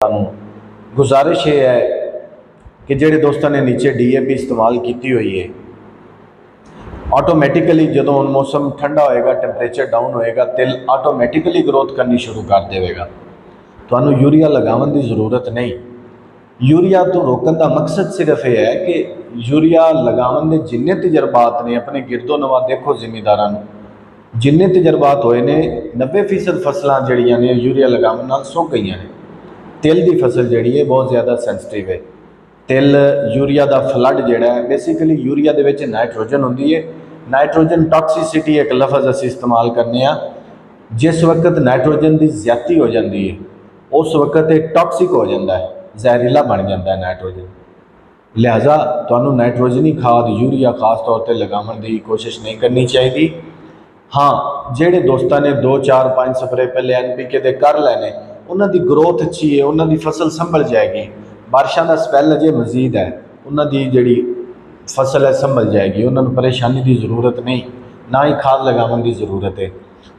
ਤੁਹਾਨੂੰ ਗੁਜ਼ਾਰਿਸ਼ ਇਹ ਹੈ ਕਿ ਜਿਹੜੇ ਦੋਸਤਾਂ ਨੇ ਨੀਚੇ DAP ਇਸਤੇਮਾਲ ਕੀਤੀ ਹੋਈ ਹੈ, ਆਟੋਮੈਟਿਕਲੀ ਜਦੋਂ ਹੁਣ ਮੌਸਮ ਠੰਡਾ ਹੋਏਗਾ, ਟੈਂਪਰੇਚਰ ਡਾਊਨ ਹੋਏਗਾ, ਤਿਲ ਆਟੋਮੈਟਿਕਲੀ ਗਰੋਥ ਕਰਨੀ ਸ਼ੁਰੂ ਕਰ ਦੇਵੇਗਾ। ਤੁਹਾਨੂੰ ਯੂਰੀਆ ਲਗਾਉਣ ਦੀ ਜ਼ਰੂਰਤ ਨਹੀਂ। ਯੂਰੀਆ ਤੋਂ ਰੋਕਣ ਦਾ ਮਕਸਦ ਸਿਰਫ ਇਹ ਹੈ ਕਿ ਯੂਰੀਆ ਲਗਾਉਣ ਦੇ ਜਿੰਨੇ ਤਜਰਬਾਤ ਨੇ, ਆਪਣੇ ਗਿਰਦੋ ਨਵਾ ਦੇਖੋ ਜ਼ਿਮੀਂਦਾਰਾਂ ਨੂੰ, ਜਿੰਨੇ ਤਜਰਬਾਤ ਹੋਏ ਨੇ 90% ਫਸਲਾਂ ਜਿਹੜੀਆਂ ਨੇ ਯੂਰੀਆ ਲਗਾਉਣ ਨਾਲ ਸੁੱਕ ਗਈਆਂ ਨੇ। ਤਿਲ ਦੀ ਫਸਲ ਜਿਹੜੀ ਹੈ ਬਹੁਤ ਜ਼ਿਆਦਾ ਸੈਂਸਿਟਿਵ ਹੈ। ਤਿਲ ਯੂਰੀਆ ਦਾ ਫਲੱਡ ਜਿਹੜਾ ਹੈ, ਬੇਸਿਕਲੀ ਯੂਰੀਆ ਦੇ ਵਿੱਚ ਨਾਈਟ੍ਰੋਜਨ ਹੁੰਦੀ ਹੈ। ਨਾਈਟ੍ਰੋਜਨ ਟੌਕਸਿਸਿਟੀ ਇੱਕ ਲਫ਼ਜ਼ ਅਸੀਂ ਇਸਤੇਮਾਲ ਕਰਨੇ ਆ। ਜਿਸ ਵਕਤ ਨਾਈਟ੍ਰੋਜਨ ਦੀ ਜ਼ਿਆਦਤੀ ਹੋ ਜਾਂਦੀ ਹੈ ਉਸ ਵਕਤ ਇਹ ਟੌਕਸਿਕ ਹੋ ਜਾਂਦਾ ਹੈ, ਜ਼ਹਿਰੀਲਾ ਬਣ ਜਾਂਦਾ ਹੈ ਨਾਈਟ੍ਰੋਜਨ। ਲਿਹਾਜ਼ਾ ਤੁਹਾਨੂੰ ਨਾਈਟ੍ਰੋਜਨੀ ਖਾਦ ਯੂਰੀਆ ਖਾਸ ਤੌਰ 'ਤੇ ਲਗਾਉਣ ਦੀ ਕੋਸ਼ਿਸ਼ ਨਹੀਂ ਕਰਨੀ ਚਾਹੀਦੀ। ਹਾਂ, ਜਿਹੜੇ ਦੋਸਤਾਂ ਨੇ 2 4 5 ਸਪਰੇ ਪਹਿਲੇ NPK ਦੇ ਕਰ ਲੈਣੇ, ਉਹਨਾਂ ਦੀ ਗਰੋਥ ਅੱਛੀ ਹੈ, ਉਹਨਾਂ ਦੀ ਫਸਲ ਸੰਭਲ ਜਾਏਗੀ। ਬਾਰਿਸ਼ਾਂ ਦਾ ਸਪੈਲ ਅਜੇ ਮਜ਼ੀਦ ਹੈ, ਉਹਨਾਂ ਦੀ ਜਿਹੜੀ ਫਸਲ ਹੈ ਸੰਭਲ ਜਾਏਗੀ, ਉਹਨਾਂ ਨੂੰ ਪਰੇਸ਼ਾਨੀ ਦੀ ਜ਼ਰੂਰਤ ਨਹੀਂ, ਨਾ ਹੀ ਖਾਦ ਲਗਾਉਣ ਦੀ ਜ਼ਰੂਰਤ ਹੈ।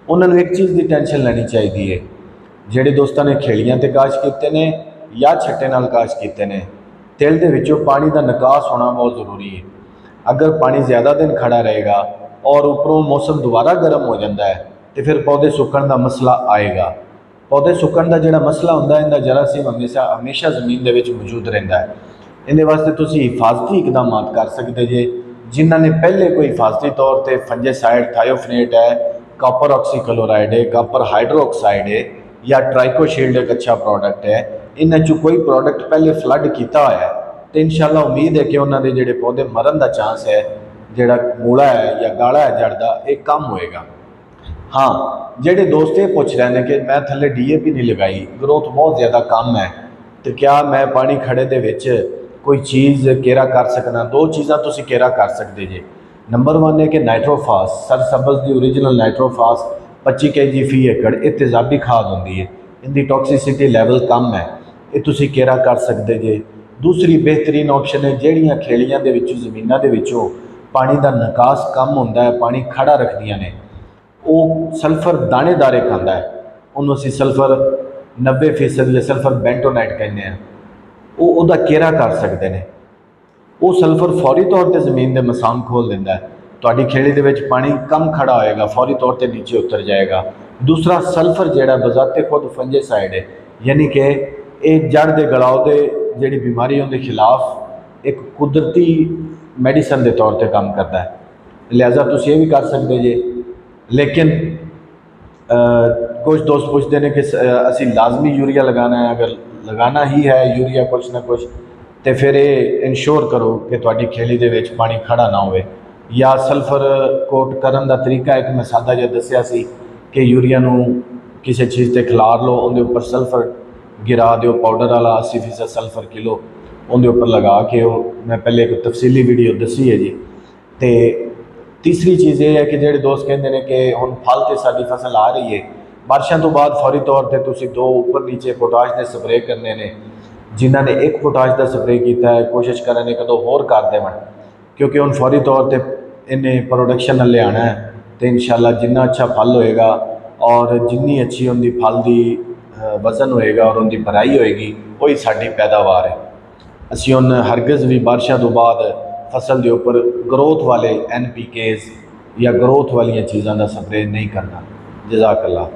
ਉਹਨਾਂ ਨੂੰ ਇੱਕ ਚੀਜ਼ ਦੀ ਟੈਨਸ਼ਨ ਲੈਣੀ ਚਾਹੀਦੀ ਹੈ, ਜਿਹੜੇ ਦੋਸਤਾਂ ਨੇ ਖੇਲੀਆਂ ਤੇ ਕਾਸ਼ ਕੀਤੇ ਨੇ ਜਾਂ ਛੱਟੇ ਨਾਲ ਕਾਸ਼ ਕੀਤੇ ਨੇ, ਤਿਲ ਦੇ ਵਿੱਚੋਂ ਪਾਣੀ ਦਾ ਨਿਕਾਸ ਹੋਣਾ ਬਹੁਤ ਜ਼ਰੂਰੀ ਹੈ। ਅਗਰ ਪਾਣੀ ਜ਼ਿਆਦਾ ਦਿਨ ਖੜਾ ਰਹੇਗਾ ਔਰ ਉੱਪਰੋਂ ਮੌਸਮ ਦੁਬਾਰਾ ਗਰਮ ਹੋ ਜਾਂਦਾ ਹੈ ਤੇ ਫਿਰ ਪੌਦੇ ਸੁੱਕਣ ਦਾ ਮਸਲਾ ਆਏਗਾ। ਪੌਦੇ ਸੁੱਕਣ ਦਾ ਜਿਹੜਾ ਮਸਲਾ ਹੁੰਦਾ ਹੈ, ਇਹਦਾ ਜਰਾਸੀਮ ਹਮੇਸ਼ਾ ਜ਼ਮੀਨ ਦੇ ਵਿੱਚ ਮੌਜੂਦ ਰਹਿੰਦਾ ਹੈ। ਇਹਦੇ ਵਾਸਤੇ ਤੁਸੀਂ ਹਿਫਾਜ਼ਤੀ ਇਕਦਾਮਾਤ ਕਰ ਸਕਦੇ ਜੇ। ਜਿਨ੍ਹਾਂ ਨੇ ਪਹਿਲੇ ਕੋਈ ਹਿਫਾਜ਼ਤੀ ਤੌਰ ਤੇ ਫੰਜੇਸਾਈਡ, ਥਾਇਓਫਨੇਟ ਹੈ, ਕਾਪਰ ਆਕਸੀਕਲੋਰਾਈਡ ਹੈ, ਕਾਪਰ ਹਾਈਡਰੋਕਸਾਈਡ ਹੈ ਜਾਂ ਟ੍ਰਾਈਕੋਸ਼ੀਲਡ ਇੱਕ ਅੱਛਾ ਪ੍ਰੋਡਕਟ ਹੈ, ਇਹਨਾਂ 'ਚੋਂ ਕੋਈ ਪ੍ਰੋਡਕਟ ਪਹਿਲੇ ਫਲੱਡ ਕੀਤਾ ਹੋਇਆ ਹੈ ਤੇ ਇਨਸ਼ਾਅੱਲਾ ਉਮੀਦ ਹੈ ਕਿ ਉਹਨਾਂ ਦੇ ਜਿਹੜੇ ਪੌਦੇ ਮਰਨ ਦਾ ਚਾਂਸ ਹੈ, ਜਿਹੜਾ ਮੂਲਾ ਹੈ ਜਾਂ ਗਾਲਾ ਹੈ ਜੜ ਦਾ, ਇਹ ਕਮ ਹੋਏਗਾ। ਹਾਂ, ਜਿਹੜੇ ਦੋਸਤ ਇਹ ਪੁੱਛ ਰਹੇ ਨੇ ਕਿ ਮੈਂ ਥੱਲੇ DAP ਨਹੀਂ ਲਗਾਈ, ਗਰੋਥ ਬਹੁਤ ਜ਼ਿਆਦਾ ਕਮ ਹੈ, ਤੇ ਕਿਆ ਮੈਂ ਪਾਣੀ ਖੜੇ ਦੇ ਵਿੱਚ ਕੋਈ ਚੀਜ਼ ਕੇਰਾ ਕਰ ਸਕਦਾ? ਦੋ ਚੀਜ਼ਾਂ ਤੁਸੀਂ ਕੇਰਾ ਕਰ ਸਕਦੇ ਜੇ। ਨੰਬਰ 1 ਹੈ ਕਿ ਨਾਈਟ੍ਰੋਫਾਸ, ਸਰਸਬਜ਼ ਦੀ ਓਰੀਜਨਲ ਨਾਈਟ੍ਰੋਫਾਸ 25 kg ਫੀ ਏਕੜ, ਇਹ ਤੇਜ਼ਾਬੀ ਖਾਦ ਹੁੰਦੀ ਹੈ, ਇਹਦੀ ਟੌਕਸਿਸਿਟੀ ਲੈਵਲ ਕਮ ਹੈ, ਇਹ ਤੁਸੀਂ ਕੇਰਾ ਕਰ ਸਕਦੇ ਜੇ। ਦੂਸਰੀ ਬਿਹਤਰੀਨ ਆਪਸ਼ਨ ਹੈ, ਜਿਹੜੀਆਂ ਖੇਲੀਆਂ ਦੇ ਵਿੱਚੋਂ, ਜ਼ਮੀਨਾਂ ਦੇ ਵਿੱਚੋਂ ਪਾਣੀ ਦਾ ਨਿਕਾਸ ਕਮ ਹੁੰਦਾ ਹੈ, ਪਾਣੀ ਖੜਾ ਰੱਖਦੀਆਂ ਨੇ, ਉਹ ਸਲਫਰ ਦਾਣੇਦਾਰੇ ਖਾਂਦਾ ਹੈ, ਉਹਨੂੰ ਅਸੀਂ ਸਲਫਰ 90% ਜਾਂ ਸਲਫਰ ਬੈਂਟੋਨਾਈਟ ਕਹਿੰਦੇ ਹਾਂ, ਉਹਦਾ ਕੇਰਾ ਕਰ ਸਕਦੇ ਨੇ। ਉਹ ਸਲਫਰ ਫੌਰੀ ਤੌਰ 'ਤੇ ਜ਼ਮੀਨ ਦੇ ਮਸਾਮ ਖੋਲ੍ਹ ਦਿੰਦਾ ਹੈ, ਤੁਹਾਡੀ ਖੇੜੀ ਦੇ ਵਿੱਚ ਪਾਣੀ ਕਮ ਖੜਾ ਹੋਏਗਾ, ਫੌਰੀ ਤੌਰ 'ਤੇ ਨੀਚੇ ਉਤਰ ਜਾਏਗਾ। ਦੂਸਰਾ, ਸਲਫਰ ਜਿਹੜਾ ਬਜ਼ਾਤੇ ਖੁਦ ਫੰਜੇਸਾਈਡ ਹੈ, ਯਾਨੀ ਕਿ ਇਹ ਜੜ ਦੇ ਗਲਾਓ ਦੇ ਜਿਹੜੀ ਬਿਮਾਰੀ ਉਹਦੇ ਖਿਲਾਫ ਇੱਕ ਕੁਦਰਤੀ ਮੈਡੀਸਨ ਦੇ ਤੌਰ 'ਤੇ ਕੰਮ ਕਰਦਾ ਹੈ। ਲਿਹਾਜ਼ਾ ਤੁਸੀਂ ਇਹ ਵੀ ਕਰ ਸਕਦੇ ਜੇ। ਲੇਕਿਨ ਕੁਝ ਦੋਸਤ ਪੁੱਛਦੇ ਨੇ ਕਿ ਅਸੀਂ ਲਾਜ਼ਮੀ ਯੂਰੀਆ ਲਗਾਉਣਾ ਹੈ, ਅਗਰ ਲਗਾਉਣਾ ਹੀ ਹੈ ਯੂਰੀਆ ਕੁਛ ਨਾ ਕੁਛ, ਤੇ ਫਿਰ ਇਹ ਇਨਸ਼ੋਰ ਕਰੋ ਕਿ ਤੁਹਾਡੀ ਖੇਲੀ ਦੇ ਵਿੱਚ ਪਾਣੀ ਖੜਾ ਨਾ ਹੋਵੇ। ਜਾਂ ਸਲਫਰ ਕੋਟ ਕਰਨ ਦਾ ਤਰੀਕਾ ਇੱਕ ਮੈਂ ਸਾਦਾ ਜਿਹਾ ਦੱਸਿਆ ਸੀ ਕਿ ਯੂਰੀਆ ਨੂੰ ਕਿਸੇ ਚੀਜ਼ 'ਤੇ ਖਿਲਾਰ ਲਓ, ਉਹਦੇ ਉੱਪਰ ਸਲਫਰ ਗਿਰਾ ਦਿਓ, ਪਾਊਡਰ ਵਾਲਾ 80% ਸਲਫਰ ਕਿਲੋ ਉਹਦੇ ਉੱਪਰ ਲਗਾ ਕੇ, ਉਹ ਮੈਂ ਪਹਿਲੇ ਇੱਕ ਤਫਸੀਲੀ ਵੀਡੀਓ ਦੱਸੀ ਹੈ ਜੀ। ਤੇ ਤੀਸਰੀ ਚੀਜ਼ ਇਹ ਹੈ ਕਿ ਜਿਹੜੇ ਦੋਸਤ ਕਹਿੰਦੇ ਨੇ ਕਿ ਹੁਣ ਫਲ ਤੇ ਸਾਡੀ ਫਸਲ ਆ ਰਹੀ ਹੈ, ਬਾਰਿਸ਼ਾਂ ਤੋਂ ਬਾਅਦ ਫੌਰੀ ਤੌਰ 'ਤੇ ਤੁਸੀਂ 2 ਉੱਪਰ ਨੀਚੇ ਪੋਟਾਸ਼ ਦੇ ਸਪਰੇਅ ਕਰਨੇ ਨੇ। ਜਿਨ੍ਹਾਂ ਨੇ 1 ਪੋਟਾਸ਼ ਦਾ ਸਪਰੇਅ ਕੀਤਾ ਹੈ, ਕੋਸ਼ਿਸ਼ ਕਰਨ ਨੇ ਕਦੋਂ ਹੋਰ ਕਰ ਦੇਵਣ, ਕਿਉਂਕਿ ਹੁਣ ਫੌਰੀ ਤੌਰ 'ਤੇ ਇਹਨੇ ਪ੍ਰੋਡਕਸ਼ਨ ਨਾਲ ਲਿਆਉਣਾ ਹੈ। ਤੇ ਇਨਸ਼ਾਅੱਲਾ ਜਿੰਨਾ ਅੱਛਾ ਫਲ ਹੋਏਗਾ ਔਰ ਜਿੰਨੀ ਅੱਛੀ ਉਹਦੀ ਫਲ ਦੀ ਵਜ਼ਨ ਹੋਏਗਾ ਔਰ ਉਹਦੀ ਭਰਾਈ ਹੋਏਗੀ, ਉਹੀ ਸਾਡੀ ਪੈਦਾਵਾਰ ਹੈ। ਅਸੀਂ ਹੁਣ ਹਰਗਜ਼ ਵੀ ਬਾਰਿਸ਼ਾਂ ਤੋਂ ਬਾਅਦ ਫਸਲ ਦੇ ਉੱਪਰ ਗਰੋਥ ਵਾਲੇ NPKs ਜਾਂ ਗਰੋਥ ਵਾਲੀਆਂ ਚੀਜ਼ਾਂ ਦਾ ਸਪਰੇਅ ਨਹੀਂ ਕਰਨਾ। ਜਜ਼ਾਕ ਅੱਲਾਹ।